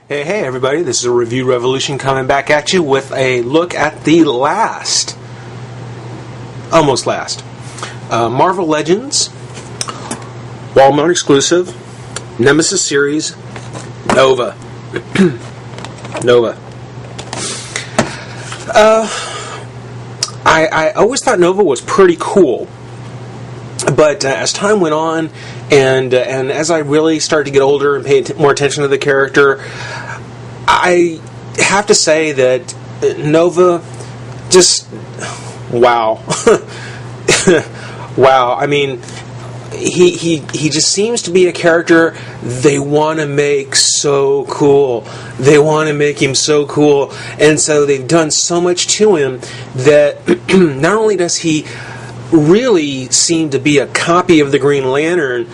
Hey everybody, this is a Review Revolution coming back at you with a look at the almost last, Marvel Legends, Walmart exclusive, Nemesis series, Nova. Nova. I always thought Nova was pretty cool, but as time went on, and as I really started to get older and pay more attention to the character, I have to say that Nova just, wow. Wow. I mean, he just seems to be a character they want to make so cool. They want to make him so cool, and so they've done so much to him that not only does he really seem to be a copy of the Green Lantern,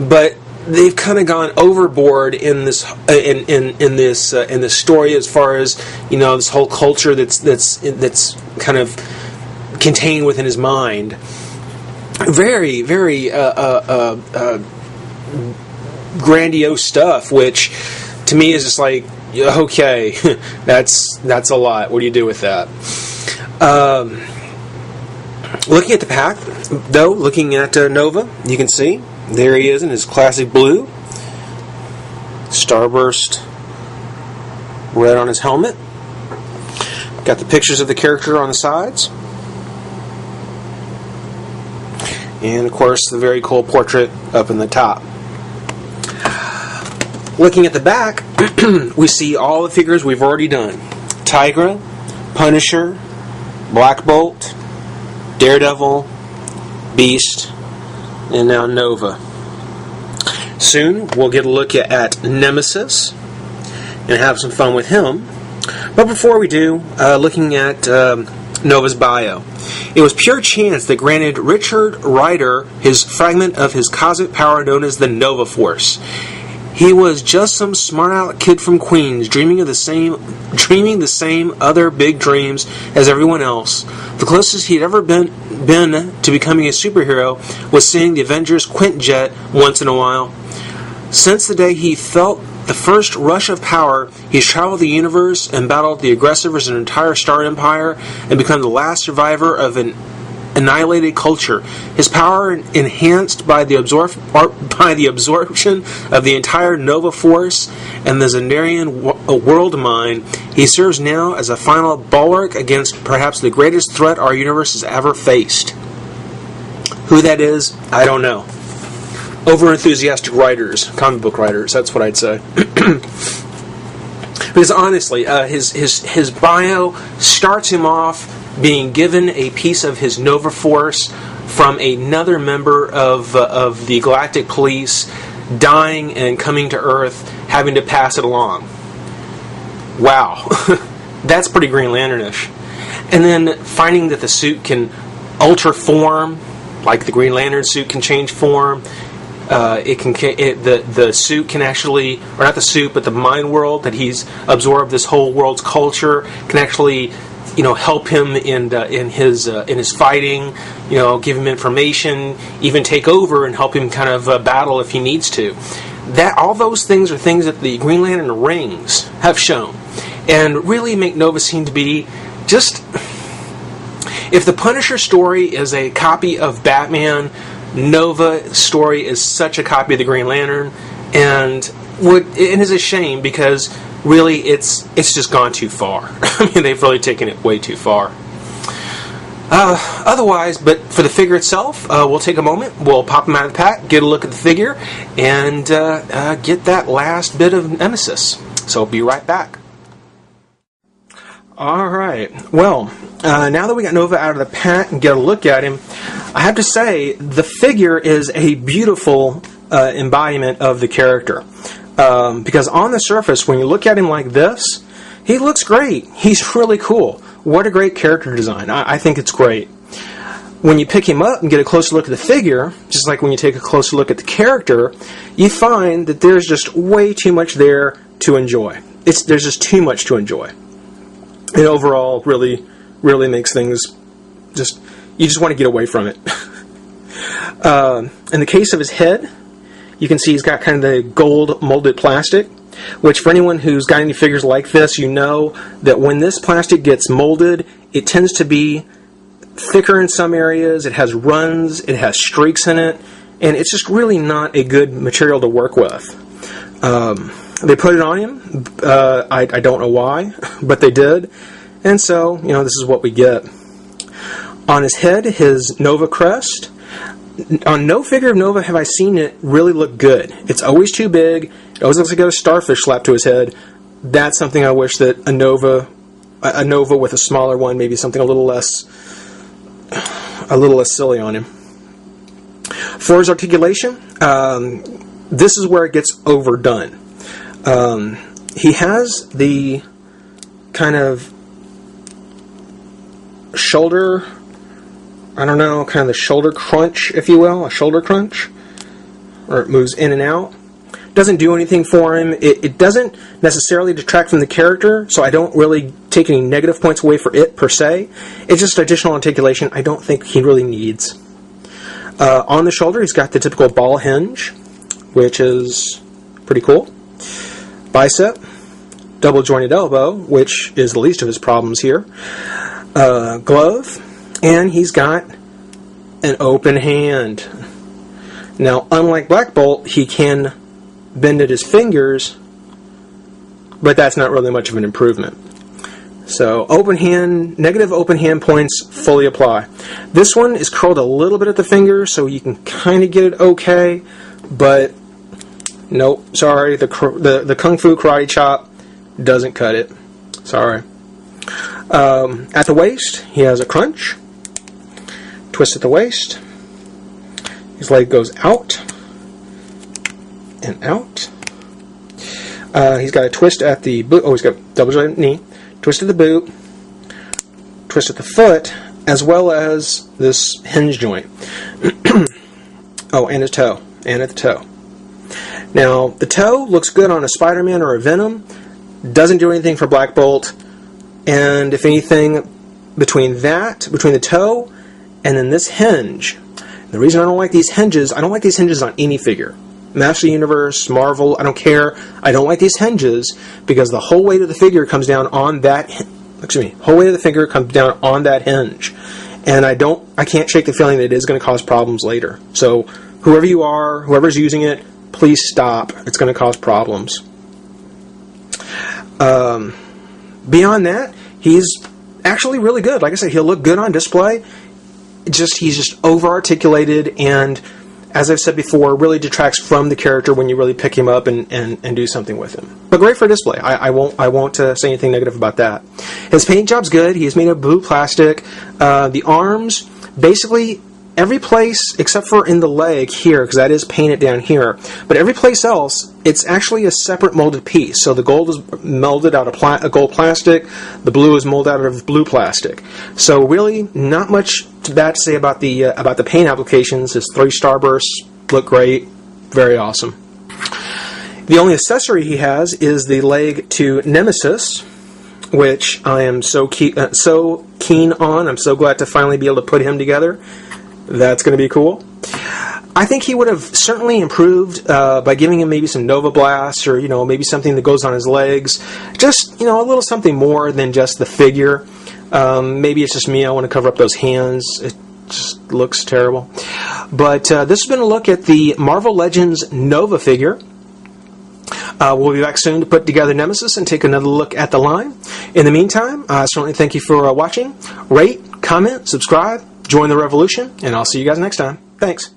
but they've kind of gone overboard in this in this story as far as, you know, this whole culture that's kind of contained within his mind. Very, very grandiose stuff, which to me is just like, okay, that's a lot. What do you do with that? Looking at the pack, though, looking at Nova, you can see there he is in his classic blue, starburst red on his helmet. Got the pictures of the character on the sides, and of course the very cool portrait up in the top. Looking at the back, we see all the figures we've already done: Tigra, Punisher, Black Bolt, Daredevil, Beast, and now Nova. Soon we'll get a look at Nemesis and have some fun with him. But before we do, looking at Nova's bio. It was pure chance that granted Richard Rider his fragment of his cosmic power known as the Nova Force. He was just some smart-aleck kid from Queens, dreaming the same other big dreams as everyone else. The closest he'd ever been to becoming a superhero was seeing the Avengers Quintjet once in a while. Since the day he felt the first rush of power, he's traveled the universe and battled the aggressors of an entire star empire and become the last survivor of an annihilated culture. His power enhanced by the absorption of the entire Nova Force and the Xandarian world mine, he serves now as a final bulwark against perhaps the greatest threat our universe has ever faced. Who that is, I don't know. Over-enthusiastic writers, comic book writers, that's what I'd say. Because honestly, his bio starts him off being given a piece of his Nova Force from another member of the Galactic Police, dying and coming to Earth, having to pass it along. Wow. That's pretty Green Lanternish. And then finding that the suit can alter form, like the Green Lantern suit can change form. The suit can actually, or not the suit, but the mind world that he's absorbed this whole world's culture can actually, you know, help him in his fighting, you know, give him information, even take over and help him kind of battle if he needs to. That all those things are things that the Green Lantern rings have shown, and really make Nova seem to be just. If the Punisher story is a copy of Batman, Nova story is such a copy of the Green Lantern, and it is a shame because really it's just gone too far. I mean, they've really taken it way too far. Otherwise, but for the figure itself, we'll take a moment, we'll pop them out of the pack, get a look at the figure, and get that last bit of Nemesis. So be right back. Alright, well, now that we got Nova out of the pack and get a look at him, I have to say, the figure is a beautiful embodiment of the character. Because on the surface, when you look at him like this, he looks great. He's really cool. What a great character design. I think it's great. When you pick him up and get a closer look at the figure, just like when you take a closer look at the character, you find that there's just way too much there to enjoy. There's just too much to enjoy. And overall, really, really makes things just, you just want to get away from it. In the case of his head, you can see he's got kind of the gold molded plastic. which for anyone who's got any figures like this, you know that when this plastic gets molded, it tends to be thicker in some areas, it has runs, it has streaks in it, and it's just really not a good material to work with. They put it on him, I don't know why, but they did, and so, you know, this is what we get. On his head, his Nova crest. On no figure of Nova have I seen it really look good. It's always too big, it always looks like he got a starfish slapped to his head. That's something I wish that a Nova with a smaller one, maybe something a little less silly on him. For his articulation, this is where it gets overdone. He has the kind of shoulder, I don't know, kind of the shoulder crunch, if you will, a shoulder crunch, or it moves in and out. Doesn't do anything for him. It doesn't necessarily detract from the character, so I don't really take any negative points away for it per se. It's just additional articulation I don't think he really needs. On the shoulder, he's got the typical ball hinge, which is pretty cool. Bicep, double jointed elbow, which is the least of his problems here. Glove, and he's got an open hand. Now, unlike Black Bolt, he can bend at his fingers, but that's not really much of an improvement. So open hand, negative open hand points fully apply. This one is curled a little bit at the finger, so you can kind of get it okay, but nope, sorry, the Kung Fu Karate Chop doesn't cut it. Sorry. At the waist, he has a crunch, twist at the waist, his leg goes out, and out. He's got a twist at the boot. Oh, he's got double jointed knee. Twist at the boot. Twist at the foot, as well as this hinge joint. Oh, and his toe. And at the toe. Now, the toe looks good on a Spider-Man or a Venom. Doesn't do anything for Black Bolt. And if anything, between the toe, and then this hinge. The reason I don't like these hinges, I don't like these hinges on any figure. Master Universe, Marvel, I don't care. I don't like these hinges because the whole weight of the figure comes down on that. Whole weight of the figure comes down on that hinge, and I can't shake the feeling that it is going to cause problems later. So whoever you are, whoever's using it, please stop. It's going to cause problems. Beyond that, he's actually really good. Like I said, he'll look good on display. He's just over-articulated, and as I've said before, really detracts from the character when you really pick him up and do something with him. But great for display. I won't say anything negative about that. His paint job's good. He's made of blue plastic. The arms, basically every place except for in the leg here, because that is painted down here. But every place else, it's actually a separate molded piece. So the gold is molded out of gold plastic. The blue is molded out of blue plastic. So really, not much bad to say about the paint applications. His 3 starbursts look great, very awesome. The only accessory he has is the leg to Nemesis, which I am so keen on. I'm so glad to finally be able to put him together. That's going to be cool. I think he would have certainly improved by giving him maybe some Nova Blasts, or maybe something that goes on his legs. Just a little something more than just the figure. Maybe it's just me. I want to cover up those hands. It just looks terrible. But this has been a look at the Marvel Legends Nova figure. We'll be back soon to put together Nemesis and take another look at the line. In the meantime, I certainly thank you for watching. Rate, comment, subscribe, join the revolution, and I'll see you guys next time. Thanks.